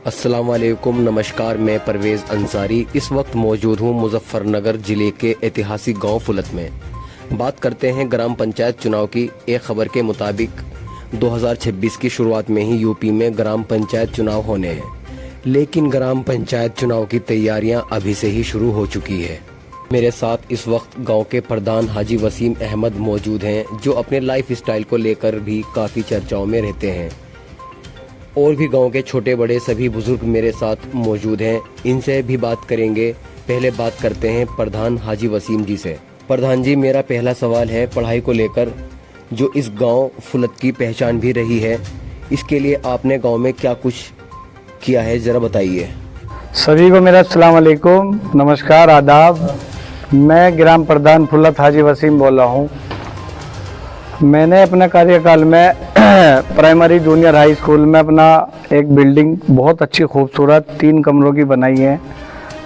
अस्सलाम वालेकुम, नमस्कार। मैं परवेज़ अंसारी इस वक्त मौजूद हूँ मुजफ्फरनगर ज़िले के ऐतिहासिक गांव फुलत में। बात करते हैं ग्राम पंचायत चुनाव की। एक खबर के मुताबिक 2026 की शुरुआत में ही यूपी में ग्राम पंचायत चुनाव होने हैं, लेकिन ग्राम पंचायत चुनाव की तैयारियां अभी से ही शुरू हो चुकी है। मेरे साथ इस वक्त गांव के प्रधान हाजी वसीम अहमद मौजूद हैं, जो अपने लाइफ स्टाइल को लेकर भी काफ़ी चर्चाओं में रहते हैं। और भी गांव के छोटे बड़े सभी बुजुर्ग मेरे साथ मौजूद हैं, इनसे भी बात करेंगे। पहले बात करते हैं प्रधान हाजी वसीम जी से। प्रधान जी, मेरा पहला सवाल है पढ़ाई को लेकर, जो इस गांव फुलत की पहचान भी रही है। इसके लिए आपने गांव में क्या कुछ किया है, ज़रा बताइए। सभी को मेरा अस्सलाम वालेकुम, नमस्कार, आदाब। मैं ग्राम प्रधान फुलत हाजी वसीम बोल रहा हूँ। मैंने अपने कार्यकाल में प्राइमरी जूनियर हाई स्कूल में अपना एक बिल्डिंग बहुत अच्छी खूबसूरत 3 कमरों की बनाई है,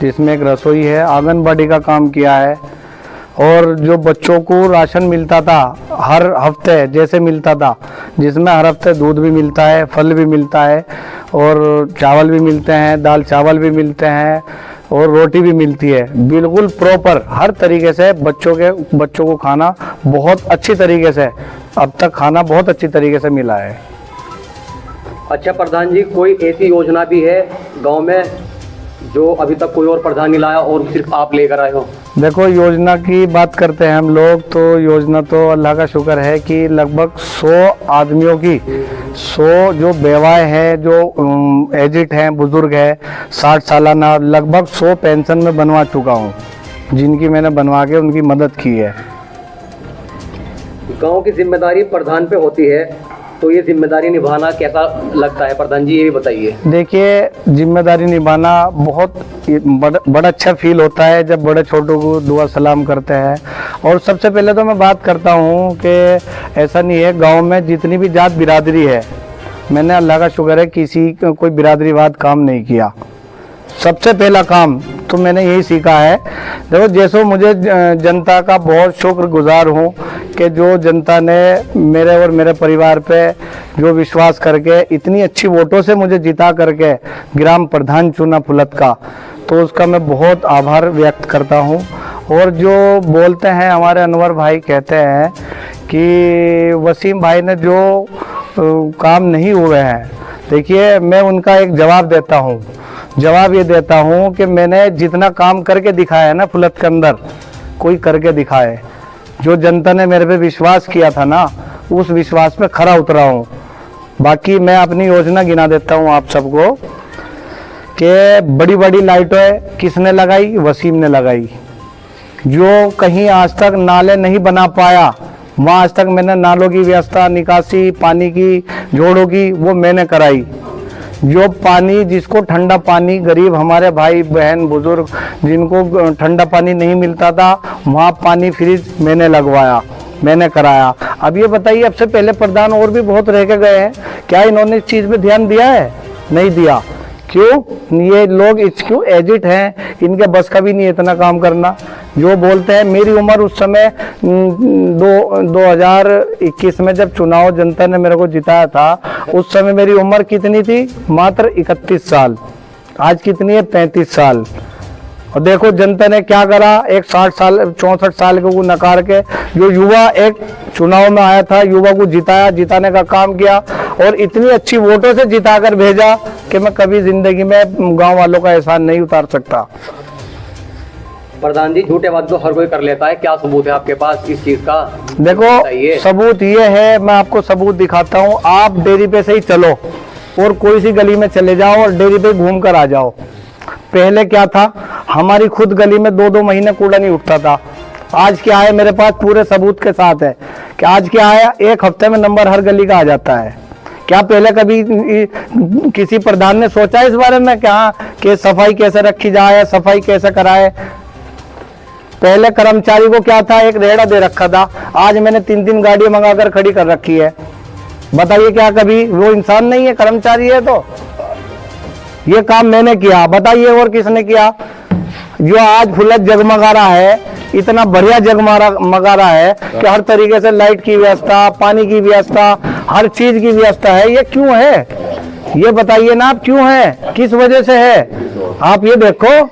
जिसमें एक रसोई है, आंगनबाड़ी का काम किया है। और जो बच्चों को राशन मिलता था हर हफ्ते जैसे मिलता था, जिसमें हर हफ्ते दूध भी मिलता है, फल भी मिलता है और चावल भी मिलते हैं, दाल चावल भी मिलते हैं और रोटी भी मिलती है। बिल्कुल प्रॉपर हर तरीके से बच्चों को खाना बहुत अच्छी तरीके से, अब तक खाना बहुत अच्छी तरीके से मिला है। अच्छा प्रधान जी, कोई ऐसी योजना भी है गांव में जो अभी तक कोई और प्रधान नहीं लाया और सिर्फ आप लेकर आए हो? देखो, योजना की बात करते हैं हम लोग, तो योजना तो अल्लाह का शुक्र है कि लगभग 100 आदमियों की, 100 जो बेवाएँ हैं, जो एजिड हैं, बुजुर्ग हैं, 60 सालाना, लगभग 100 पेंशन में बनवा चुका हूँ, जिनकी मैंने बनवा के उनकी मदद की है। गांव की जिम्मेदारी प्रधान पे होती है, तो ये जिम्मेदारी निभाना कैसा लगता है प्रधान जी, ये भी बताइए। देखिए, जिम्मेदारी निभाना बहुत बड़ा अच्छा फील होता है जब बड़े छोटों को दुआ सलाम करते हैं। और सबसे पहले तो मैं बात करता हूँ कि ऐसा नहीं है, गांव में जितनी भी जात बिरादरी है, मैंने अल्लाह का शुक्र है किसी कोई बिरादरीवाद काम नहीं किया। सबसे पहला काम तो मैंने यही सीखा है। देखो, जैसे मुझे जनता का बहुत शुक्रगुजार हूँ कि जो जनता ने मेरे और मेरे परिवार पे जो विश्वास करके इतनी अच्छी वोटों से मुझे जिता करके ग्राम प्रधान चुना फुलत का, तो उसका मैं बहुत आभार व्यक्त करता हूँ। और जो बोलते हैं हमारे अनवर भाई, कहते हैं कि वसीम भाई ने जो काम नहीं हुए हैं, देखिए मैं उनका एक जवाब देता हूँ। जवाब ये देता हूँ कि मैंने जितना काम करके दिखाया है ना फुलत के अंदर, कोई करके दिखाए। जो जनता ने मेरे पे विश्वास किया था ना, उस विश्वास पे खरा उतरा हूँ। बाकी मैं अपनी योजना गिना देता हूँ आप सबको कि बड़ी बड़ी लाइटें किसने लगाई? वसीम ने लगाई। जो कहीं आज तक नाले नहीं बना पाया, वहाँ आज तक मैंने नालों की व्यवस्था, निकासी, पानी की, जोड़ों की, वो मैंने कराई। जो पानी, जिसको ठंडा पानी, गरीब हमारे भाई बहन बुजुर्ग जिनको ठंडा पानी नहीं मिलता था, वहाँ पानी फ्रिज मैंने लगवाया, मैंने कराया। अब ये बताइए, अब से पहले प्रधान और भी बहुत रह के गए हैं, क्या इन्होंने इस चीज़ पे ध्यान दिया है? नहीं दिया। क्यों? ये लोग क्यों एजिड हैं, इनके बस का भी नहीं इतना काम करना। जो बोलते हैं, मेरी उम्र उस समय 2021 में जब चुनाव जनता ने मेरे को जिताया था, उस समय मेरी उम्र कितनी थी? मात्र 31 साल। आज कितनी है? 35 साल। और देखो जनता ने क्या करा, एक 64 साल को नकार के जो युवा एक चुनाव में आया था, युवा को जिताने का काम किया और इतनी अच्छी वोटों से जिताकर भेजा कि मैं कभी जिंदगी में गांव वालों का एहसान नहीं उतार सकता। प्रधान जी, झूठे बात तो हर कोई कर लेता है, क्या सबूत है आपके पास इस चीज का? देखो, सबूत ये है, मैं आपको सबूत दिखाता हूँ। आप डेयरी पे से ही चलो और कोई सी गली में चले जाओ और डेयरी पे घूम कर आ जाओ। पहले क्या था, हमारी खुद गली में 2-2 महीने कूड़ा नहीं उठता था। आज क्या है, मेरे पास पूरे सबूत के साथ है कि आज क्या है, 1 हफ्ते में नंबर हर गली का आ जाता है। क्या पहले कभी किसी प्रधान ने सोचा इस बारे में कि सफाई कैसे रखी जाए, सफाई कैसे कराए? पहले कर्मचारी को क्या था, एक रेड़ा दे रखा था। आज मैंने 3-3 गाड़ियां मंगाकर खड़ी कर रखी है। बताइए, क्या कभी वो इंसान नहीं है, कर्मचारी है? तो ये काम मैंने किया, बताइए और किसने किया? जो आज फुलत जगमगा रहा है, इतना बढ़िया जगमगा रहा है कि हर तरीके से लाइट की व्यवस्था, पानी की व्यवस्था, हर चीज की व्यवस्था है। ये क्यों है? ये बताइए ना आप क्यों है, किस वजह से है? आप ये देखो,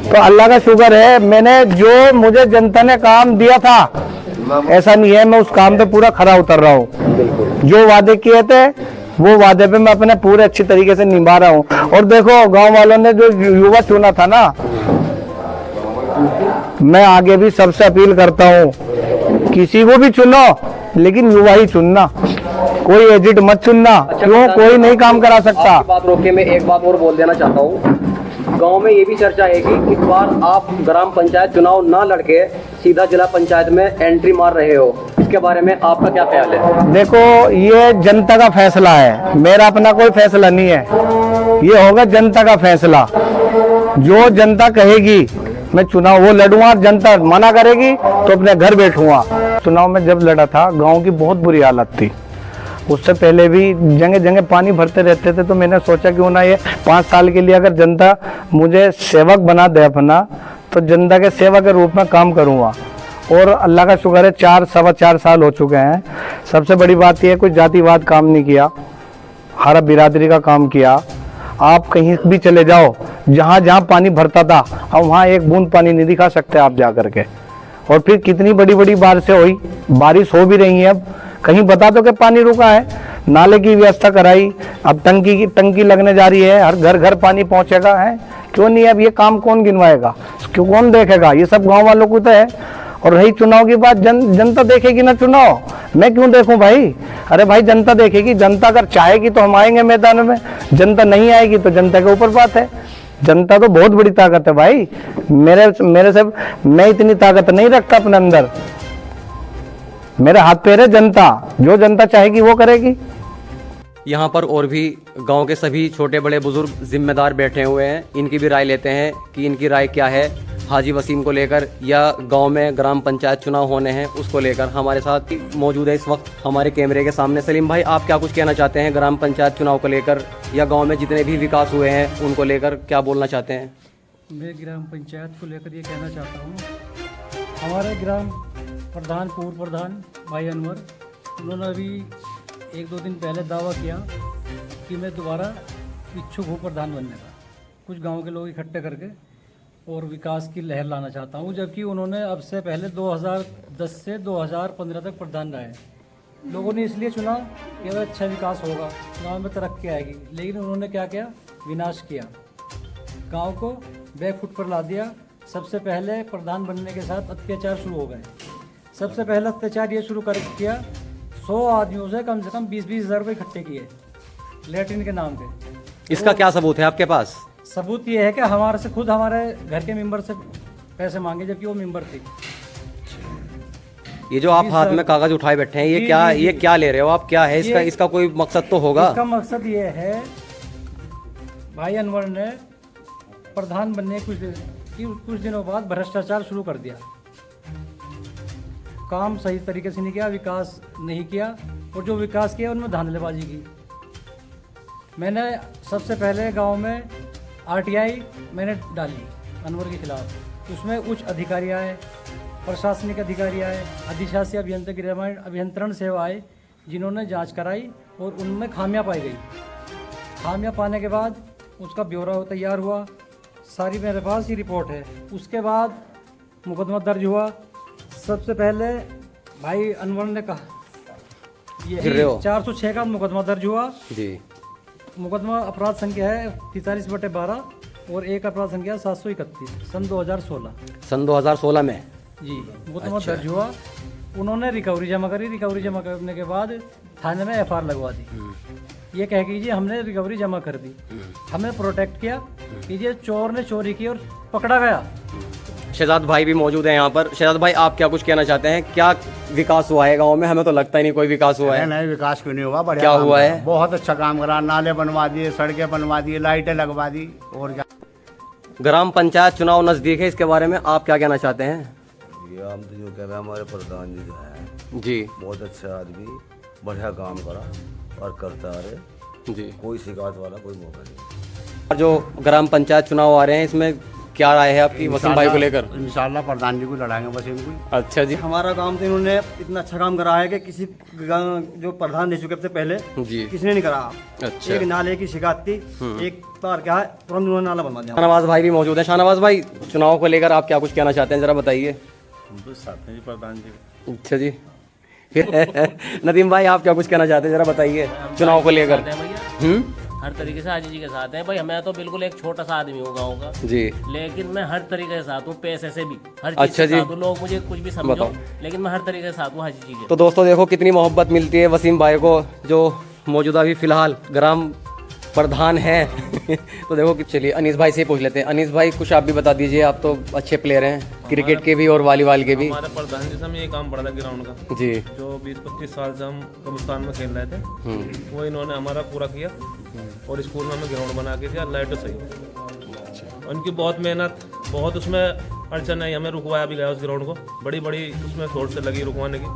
तो अल्लाह का शुक्र है, मैंने जो मुझे जनता ने काम दिया था, ऐसा नहीं है, मैं उस काम पे पूरा खरा उतर रहा हूँ। जो वादे किए थे वो वादे पे मैं अपने पूरे अच्छी तरीके से निभा रहा हूँ। और देखो, गांव वालों ने जो युवा चुना था ना, मैं आगे भी सबसे अपील करता हूँ, किसी को भी चुनो लेकिन युवा ही चुनना, कोई एजिट मत चुनना। क्यों? कोई नहीं काम करा सकता। आपकी बात रोक के मैं एक बात और बोल देना चाहता हूँ। गांव में ये भी चर्चा है कि इस बार आप ग्राम पंचायत चुनाव ना लड़के सीधा जिला पंचायत में एंट्री मार रहे हो, इसके बारे में आपका क्या ख्याल है? देखो, ये जनता का फैसला है, मेरा अपना कोई फैसला नहीं है, ये होगा जनता का फैसला। जो जनता कहेगी मैं चुनाव वो लड़ूंगा, जनता मना करेगी तो अपने घर बैठूंगा। चुनाव में जब लड़ा था, गांव की बहुत बुरी हालत थी। उससे पहले भी जगह जगह पानी भरते रहते थे, तो मैंने सोचा क्यों ना ये 5 साल के लिए अगर जनता मुझे सेवक बना दे अपना, तो जनता के सेवा के रूप में काम करूंगा। और अल्लाह का शुक्र है, 4 साल हो चुके हैं। सबसे बड़ी बात यह है, कोई जातिवाद काम नहीं किया, हर बिरादरी का काम किया। आप कहीं भी चले जाओ, जहाँ जहाँ पानी भरता था, अब वहाँ एक बूंद पानी नहीं दिखा सकते आप जा करके। और फिर कितनी बड़ी बड़ी बारिशें हुई, बारिश हो भी रही है, अब कहीं बता दो कि पानी रुका है। नाले की व्यवस्था कराई, अब टंकी लगने जा रही है, हर घर घर पानी पहुंचेगा है। क्यों नहीं? अब ये काम कौन गिनवाएगा, क्यों कौन देखेगा? ये सब गांव वालों को तो है। और रही चुनाव की बात, जनता देखेगी ना चुनाव, मैं क्यों देखूं भाई? अरे भाई, जनता देखेगी, जनता अगर चाहेगी तो हम आएंगे मैदान में, जनता नहीं आएगी तो जनता के ऊपर बात है। जनता तो बहुत बड़ी ताकत है भाई, मेरे से मैं इतनी ताकत नहीं रखता अपने अंदर। मेरे हाथ पैर है जनता, जो जनता चाहेगी वो करेगी। यहाँ पर और भी गांव के सभी छोटे बड़े बुजुर्ग जिम्मेदार बैठे हुए हैं, इनकी भी राय लेते हैं कि इनकी राय क्या है हाजी वसीम को लेकर या गांव में ग्राम पंचायत चुनाव होने हैं उसको लेकर। हमारे साथ मौजूद है इस वक्त हमारे कैमरे के सामने सलीम भाई, आप क्या कुछ कहना चाहते हैं ग्राम पंचायत चुनाव को लेकर या गाँव में जितने भी विकास हुए हैं उनको लेकर क्या बोलना चाहते हैं? मैं ग्राम पंचायत को लेकर ये कहना चाहता हूँ, हमारे ग्राम प्रधान पूर्व प्रधान भाई अनवर, उन्होंने अभी 1-2 दिन पहले दावा किया कि मैं दोबारा इच्छुक हूँ प्रधान बनने का, कुछ गांव के लोग इकट्ठे करके और विकास की लहर लाना चाहता हूँ। जबकि उन्होंने अब से पहले 2010 से 2015 तक प्रधान रहे। लोगों ने इसलिए चुना कि अगर अच्छा विकास होगा, गांव में तरक्की आएगी, लेकिन उन्होंने क्या किया? विनाश किया, गांव को बैकफुट पर ला दिया। सबसे पहले प्रधान बनने के साथ अत्याचार शुरू हो गए। सबसे पहला अत्याचार ये शुरू किया, 100 आदमियों से कम 20-20 हज़ार रुपये इकट्ठे किए लेटरिन के नाम पे। इसका क्या सबूत है आपके पास? सबूत ये है कि हमारे से खुद हमारे घर के मेंबर से पैसे मांगे, जबकि वो मेंबर थी। ये जो आप हाथ में कागज उठाए बैठे हैं, ये क्या ले रहे हो आप? क्या है इसका कोई मकसद तो होगा? इसका मकसद ये है, भाई अनवर ने प्रधान बनने कुछ दिनों बाद भ्रष्टाचार शुरू कर दिया, काम सही तरीके से नहीं किया, विकास नहीं किया, और जो विकास किया उनमें धांधलेबाजी की। मैंने सबसे पहले गांव में RTI मैंने डाली अनवर के खिलाफ। उसमें उच्च अधिकारी आए, प्रशासनिक अधिकारी आए, अधिशासी अभियंत्रण सेवा आए, जिन्होंने जांच कराई और उनमें खामियां पाई गई। खामियां पाने के बाद उसका ब्यौरा तैयार हुआ, सारी मेरे पास ही रिपोर्ट है। उसके बाद मुकदमा दर्ज हुआ। सबसे पहले भाई अनवर ने कहा ये 406 का मुकदमा दर्ज हुआ जी। मुकदमा अपराध संख्या है 43/12 और एक अपराध संख्या 731 सन 2016। सन 2016 में जी मुकदमा दर्ज हुआ। उन्होंने रिकवरी जमा करी, रिकवरी जमा करने के बाद थाने में FIR लगवा दी। ये कह कीजिए हमने रिकवरी जमा कर दी, हमें प्रोटेक्ट किया कि ये चोर ने चोरी की और पकड़ा गया। शहजाद भाई भी मौजूद है यहाँ पर। शहजाद भाई, आप क्या कुछ कहना चाहते हैं? क्या विकास हुआ है गांव में? हमें तो लगता ही नहीं कोई विकास हुआ है। नहीं, विकास क्यों नहीं हुआ? बढ़िया क्या हुआ है? बहुत अच्छा काम करा, नाले बनवा दिए, सड़कें बनवा दी, लाइटें लगवा दी, और क्या। ग्राम पंचायत चुनाव नजदीक है, इसके बारे में आप क्या कहना चाहते हैं? ये हम तो जो कह रहे हैं, हमारे प्रधान जी जो है जी बहुत अच्छा आदमी, बढ़िया काम करा और करता रहे जी। कोई शिकायत वाला कोई मौका नहीं। जो ग्राम पंचायत चुनाव आ रहे हैं, इसमें क्या राय है आपकी वसीम भाई को लेकर? इंशाल्लाह प्रधान जी को लड़ाएंगे वसीम को। अच्छा जी। हमारा काम तो इन्होंने इतना अच्छा काम करा है कि किसी जो प्रधान रह चुके से पहले जी। किसी ने नहीं करा। अच्छा। एक नाले की शिकायत थी, एक तार क्या है, तुरंत उन्होंने नाला बनवा दिया। शाहनवाज भाई भी मौजूद है। शाहनवाज भाई, चुनाव को लेकर आप क्या कुछ कहना चाहते हैं, जरा बताइए। प्रधान जी अच्छा जी। फिर नदीम भाई, आप क्या कुछ कहना चाहते हैं, जरा बताइए चुनाव को लेकर। हर तरीके से हाजी जी के साथ है भाई। मैं तो बिल्कुल एक छोटा सा आदमी हूँ गाँव का जी, लेकिन मैं हर तरीके के साथ हूँ, पैसे से भी, हर चीज अच्छा के जी। साथ हूँ। लोग मुझे कुछ भी समझो, बताओ। लेकिन मैं हर तरीके के साथ हूँ हाजी जी के। तो दोस्तों देखो कितनी मोहब्बत मिलती है वसीम भाई को, जो मौजूदा अभी फिलहाल ग्राम प्रधान है। तो देखो कि चलिए अनीस भाई से ही पूछ लेते हैं। अनीस भाई, कुछ आप भी बता दीजिए, आप तो अच्छे प्लेयर हैं क्रिकेट के भी और वॉलीबॉल के भी। हमारे प्रधान जी से हमें ये काम पड़ा था ग्राउंड का जी, जो 20-25 साल से हम कब्रिस्तान में खेल रहे थे, वो इन्होंने हमारा पूरा किया और स्कूल में हमें ग्राउंड बना के दिया, लाइट सही। उनकी बहुत मेहनत, बहुत उसमें अड़चन आई, हमें रुकवाया भी गया उस ग्राउंड को, बड़ी बड़ी उसमें सोर्स लगी रुकवाने की,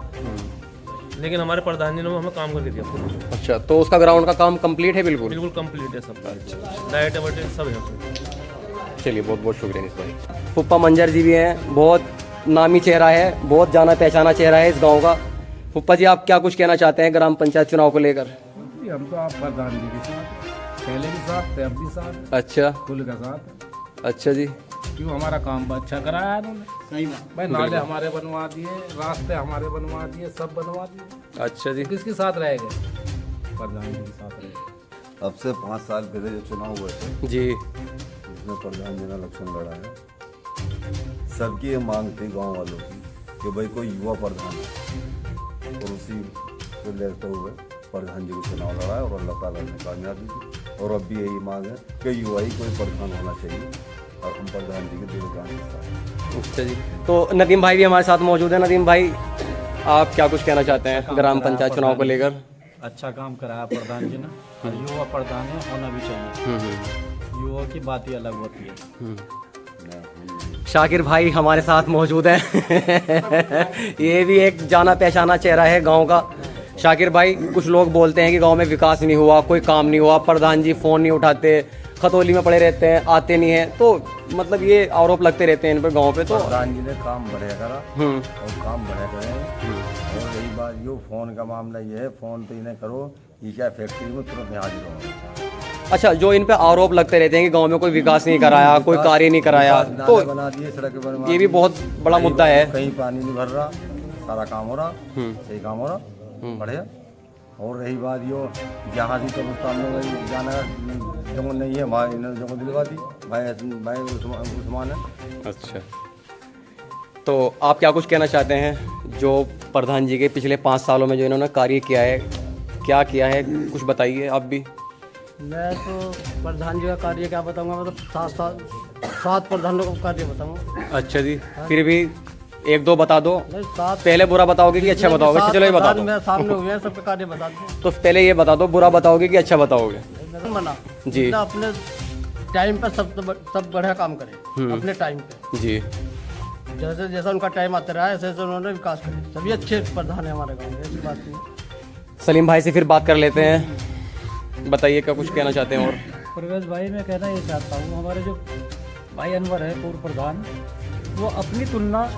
लेकिन हमारे प्रधान जी ने हमें काम करके दिया। अच्छा, तो उसका ग्राउंड का काम कंप्लीट है? बिल्कुल बिल्कुल कंप्लीट है सब, लाइट वाइट सब है उसमें। चलिए, बहुत बहुत शुक्रिया अनीस भाई। फुप्पा मंजर जी भी हैं, बहुत नामी चेहरा है, बहुत जाना पहचाना चेहरा है इस गांव का। फुप्पा जी, आप क्या कुछ कहना चाहते हैं ग्राम पंचायत चुनाव को लेकर? हम तो आप प्रधान जी के साथ, पहले भी साथ थे, अब भी साथ, अच्छा खुल का साथ। अच्छा जी। क्यों, हमारा काम अच्छा कराया है उन्होंने। सही बात। भाई नाले हमारे बनवा दिए, रास्ते हमारे बनवा दिए, सब बनवा दिए। अच्छा जी। किसके साथ रह गए? प्रधान जी के साथ रह गए। अब से 5 साल पहले जो चुनाव हुए थे, जी, जिसमें प्रधान जी ने इलेक्शन लड़ा है, सबकी ये मांग थी गांव वालों की कि भाई कोई युवा प्रधान है, और उसी को लेते हुए प्रधान जी को चुनाव लड़ा है और अल्लाह ताला ने कामयाबी दी। और अब भी यही मांग है कि युवा ही कोई प्रधान होना चाहिए, और हम प्रधान जी के दिल जान के साथ हैं। अच्छा जी। तो नदीम भाई भी हमारे साथ मौजूद है। नदीम भाई, आप क्या कुछ कहना चाहते हैं ग्राम पंचायत चुनाव को लेकर? अच्छा काम कराया प्रधान जी ने, और युवा प्रधान है, होना भी चाहिए। युवा की बात ही अलग होती है। शाकिर भाई हमारे साथ मौजूद हैं। ये भी एक जाना पहचाना चेहरा है गांव का। शाकिर भाई, कुछ लोग बोलते हैं कि गांव में विकास नहीं हुआ, कोई काम नहीं हुआ, प्रधान जी फ़ोन नहीं उठाते, खतौली में पड़े रहते हैं, आते नहीं हैं, तो मतलब ये आरोप लगते रहते हैं इन पर गांव पे। तो प्रधान जी ने काम बढ़िया करा और काम बढ़िया करे। और यही बात, यो फोन का मामला ये है, फोन तो इन्हें करो, ये क्या फैक्ट्री में तुरंत हाजिर हो। अच्छा, जो इन पे आरोप लगते रहते हैं कि गांव में कोई विकास नहीं कराया, कोई कार्य नहीं कराया, तो बना दिए, सड़कें बनवा, ये भी बहुत बड़ा मुद्दा है। कहीं पानी नहीं भर रहा, सारा काम हो रहा, सही काम हो रहा, बढ़िया। और रही बात यो जहाँ से कब्रिस्तान में जाना जगह नहीं है, वहाँ इन्होंने जगह दिलवा दी, भाई उस्मान है। अच्छा, तो आप क्या कुछ कहना चाहते हैं जो प्रधान जी के पिछले 5 सालों में जो इन्होंने कार्य किया है, क्या किया है, कुछ बताइए आप भी। मैं तो प्रधान जी का कार्य क्या बताऊंगा, मतलब 7 प्रधानों का कार्य बताऊंगा। अच्छा जी, फिर भी 1-2 बता दो। नहीं, 7 पहले बुरा बताओगे कि अच्छा बताओगे? चलो ये बता दो। मेरे सामने हुए हैं, सबके कार्य बता दूँ। तो पहले ये बता दो, बुरा बताओगे कि अच्छा बताओगे? बना जी। अपने टाइम पर सब बढ़िया काम करे, अपने टाइम पे। जी, जैसे जैसा उनका टाइम आता रहा है, ऐसे उन्होंने विकास करे। सभी अच्छे प्रधान है हमारे गाँव में, ऐसी बात नहीं। सलीम भाई से फिर बात कर लेते हैं, बताइए क्या कुछ कहना चाहते हैं। और परवेज भाई, मैं कहना ये चाहता हूँ, हमारे जो भाई अनवर है पूर्व प्रधान, वो अपनी तुलना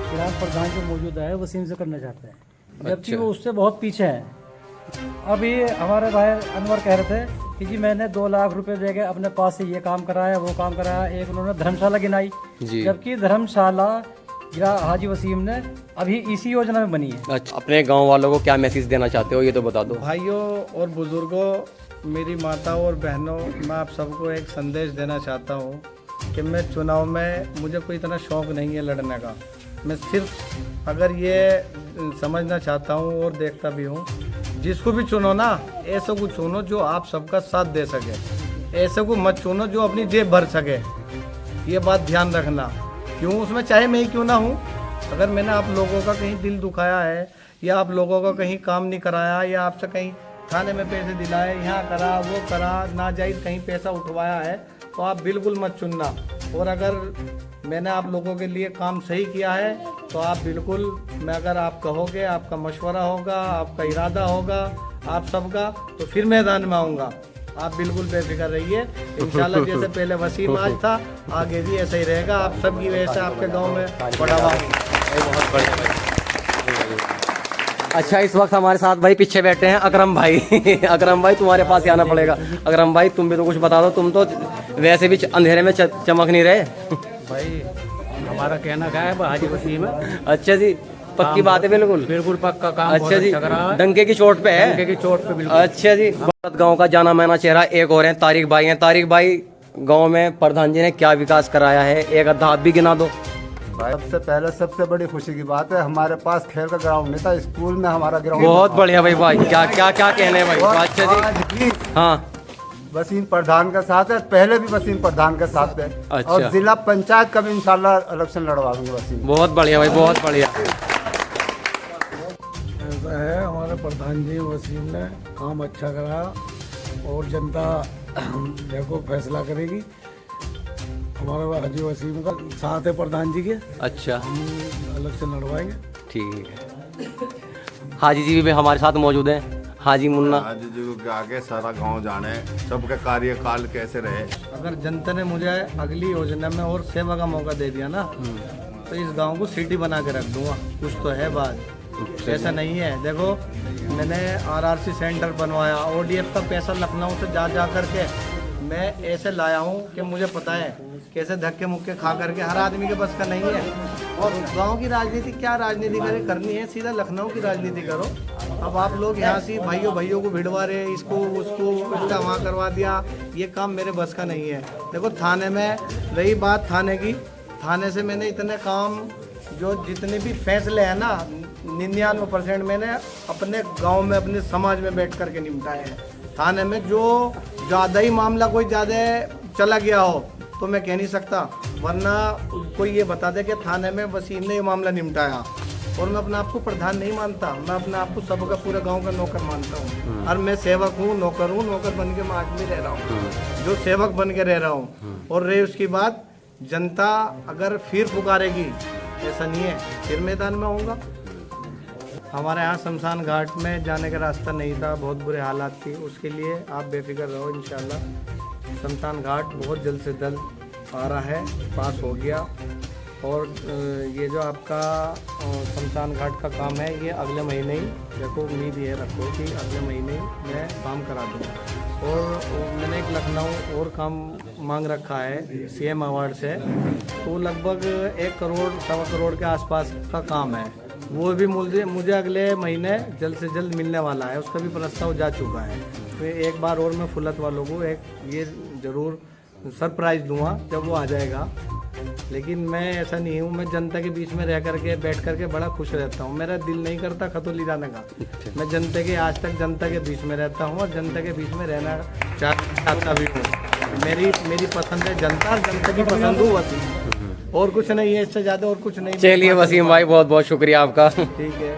ग्राम प्रधान जो मौजूदा है वसीम से करना चाहते हैं, जबकि अच्छा। वो उससे बहुत पीछे है। अभी हमारे भाई अनवर कह रहे थे कि जी मैंने 2 लाख रुपए देके अपने पास से ये काम कराया, वो काम कराया। एक उन्होंने धर्मशाला गिनाई, जबकि धर्मशाला हाजी वसीम ने अभी इसी योजना में बनी है। अच्छा, अपने गांव वालों को क्या मैसेज देना चाहते हो, ये तो बता दो। भाइयों और बुजुर्गों, मेरी माताओं और बहनों, मैं आप सबको एक संदेश देना चाहता हूँ कि मैं चुनाव में, मुझे कोई इतना शौक़ नहीं है लड़ने का। मैं सिर्फ अगर ये समझना चाहता हूँ और देखता भी हूँ, जिसको भी चुनो ना, ऐसा को चुनो जो आप सबका साथ दे सके, ऐसे को मत चुनो जो अपनी जेब भर सके। ये बात ध्यान रखना। क्यों, उसमें चाहे मैं ही क्यों ना हूँ, अगर मैंने आप लोगों का कहीं दिल दुखाया है, या आप लोगों का कहीं काम नहीं कराया, या आपसे कहीं थाने में पैसे दिलाए, यहाँ करा वो करा, नाजायज़ कहीं पैसा उठवाया है, तो आप बिल्कुल मत चुनना। और अगर मैंने आप लोगों के लिए काम सही किया है तो आप बिल्कुल, मैं अगर आप कहोगे, आपका मशवरा होगा, आपका इरादा होगा आप सबका, तो फिर मैदान में आऊँगा। आप बिल्कुल बेफिक्र रहिए। इंशाल्लाह जैसे पहले वसीम आज था, आगे भी ऐसा ही रहेगा। आप सबकी वजह से आपके गांव में बढ़ावा। बहुत बढ़िया भाई। अच्छा, इस वक्त हमारे साथ भाई पीछे बैठे हैं अकरम भाई। अकरम भाई तुम्हारे पास ही आना पड़ेगा। अकरम भाई तुम भी तो कुछ बता दो, तुम तो वैसे भी अंधेरे में चमक नहीं रहे। भाई हमारा कहना क्या है, हाजी वसीम है। अच्छा जी, पक्की बात है, बिल्कुल बिल्कुल पक्का काम। अच्छा जी, डंके की चोट पे है। डंके की चोट पे बिल्कुल। अच्छा जी, गांव का जाना माना चेहरा एक और है, तारिक भाई हैं। तारिक भाई, गांव में प्रधान जी ने क्या विकास कराया है, एक आधा आप भी गिना दो। भाई सबसे पहले सबसे बड़ी खुशी की बात है, हमारे पास खेल का ग्राउंड नहीं था, स्कूल में हमारा ग्राउंड। बहुत बढ़िया भाई, क्या क्या क्या कहने हैं भाई। अच्छा जी, हाँ, वसीम प्रधान के साथ है, पहले भी वसीम प्रधान के साथ है। अच्छा। और जिला पंचायत का भी इंशाल्लाह इलेक्शन लड़वाएंगे वसीम। बहुत बढ़िया भाई, बहुत बढ़िया। ऐसा है, हमारे प्रधान जी वसीम ने काम अच्छा करा और जनता देखो फैसला करेगी। हमारे हाजी वसीम का साथ है प्रधान जी के। अच्छा, हम इलेक्शन लड़वाएंगे। ठीक है। हाजी जी भी हमारे साथ मौजूद हैं। हाजी मुन्ना। हाजी जी को आगे सारा गांव जाने, सबका कार्यकाल कैसे रहे। अगर जनता ने मुझे अगली योजना में और सेवा का मौका दे दिया ना, तो इस गांव को सिटी बना के रख दूंगा। कुछ तो है बात, ऐसा नहीं है। देखो, मैंने आरआरसी सेंटर बनवाया, ओडीएफ का पैसा लखनऊ से जा करके मैं ऐसे लाया हूँ कि मुझे पता है कैसे धक्के मुक्के खा करके। हर आदमी के बस का नहीं है। और गांव की राजनीति क्या राजनीति करनी है, सीधा लखनऊ की राजनीति करो। अब आप लोग यहाँ से भाइयों को भिड़वा रहे, इसको उसको इसका वहाँ करवा दिया, ये काम मेरे बस का नहीं है। देखो, थाने में रही बात थाने की, थाने से मैंने इतने काम, जो जितने भी फैसले हैं ना, 99% मैंने अपने गांव में, अपने समाज में बैठ करके निपटाए हैं। थाने में जो ज़्यादा ही मामला कोई ज़्यादा चला गया हो तो मैं कह नहीं सकता, वरना कोई ये बता दे कि थाने में वसीम ने ये मामला निपटाया। और मैं अपने आप को प्रधान नहीं मानता, मैं अपने आप को सबका पूरे गांव का नौकर मानता हूँ। और मैं सेवक हूँ, नौकर बन के मैं आज भी रह रहा हूँ, जो सेवक बन के रह रहा हूँ। और रही उसकी बात, जनता अगर फिर पुकारेगी, ऐसा नहीं है, फिर मैदान में आऊँगा। हमारे यहाँ शमशान घाट में जाने का रास्ता नहीं था, बहुत बुरे हालात थी। उसके लिए आप बेफिक्र रहो, इंशाल्लाह शमशान घाट बहुत जल्द से जल्द आ रहा है, पास हो गया। और ये जो आपका शमशान घाट का काम है, ये अगले महीने ही, देखो उम्मीद ये रखो कि अगले महीने ही मैं काम करा दूँगा। और मैंने एक लखनऊ और काम मांग रखा है सीएम अवार्ड से, तो लगभग 1 करोड़ 1.25 करोड़ के आसपास का काम है। वो भी मुझे अगले महीने जल्द से जल्द मिलने वाला है, उसका भी प्रस्ताव जा चुका है। तो एक बार और मैं फुलत वालों को एक ये ज़रूर सरप्राइज़ दूंगा जब वो आ जाएगा। लेकिन मैं ऐसा नहीं हूँ, मैं जनता के बीच में रह करके बैठ करके बड़ा खुश रहता हूँ। मेरा दिल नहीं करता खतौली जाने का। मैं जनता के, आज तक जनता के बीच में रहता हूँ और जनता के बीच में रहना चाहता भी हूँ। मेरी पसंद है जनता, और जनता की पसंद हो वसीम, और कुछ नहीं है, इससे ज़्यादा और कुछ नहीं। चलिए वसीम भाई, बहुत बहुत शुक्रिया आपका। ठीक है।